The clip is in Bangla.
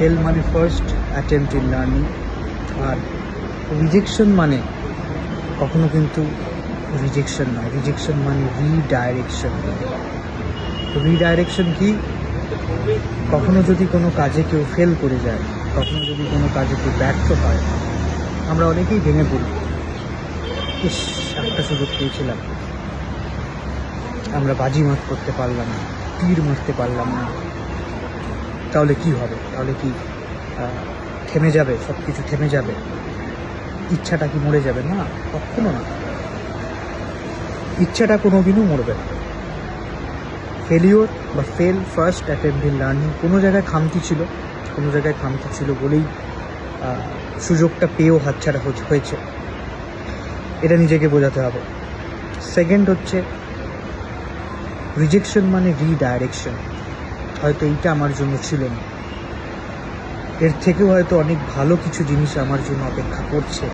ফেল মানে ফার্স্ট অ্যাটেম্পট ইন লার্নিং, আর রিজেকশন মানে কখনো কিন্তু রিজেকশন নয়, রিজেকশন মানে রিডাইরেকশন। রিডাইরেকশন কি? কখনো যদি কোনো কাজে কেউ ফেল করে যায়, কখনো যদি কোনো কাজে কেউ ব্যর্থ হয়, আমরা অনেকেই ভেঙে পড়ি, ইস একটা সুযোগ পেয়েছিলাম, আমরা বাজিমাত করতে পারলাম না, তীর মারতে পারলাম না, তাহলে কি হবে? তাহলে কি থেমে যাবে? সব কিছু থেমে যাবে? ইচ্ছাটা কি মরে যাবে? না, কখনো না। ইচ্ছাটা কোনোদিনও মরবে না। ফেলিওর বা fail first attempt in learning, কোনো জায়গায় খামতি ছিল বলেই সুযোগটা পেয়েও হাতছাড়া হয়েছে, এটা নিজেকে বোঝাতে হবে। সেকেন্ড হচ্ছে রিজেকশন মানে রিডাইরেকশন। হয়তো এইটা আমার জন্য ছিল না, এর থেকেও হয়তো অনেক ভালো কিছু জিনিস আমার জন্য অপেক্ষা করছে।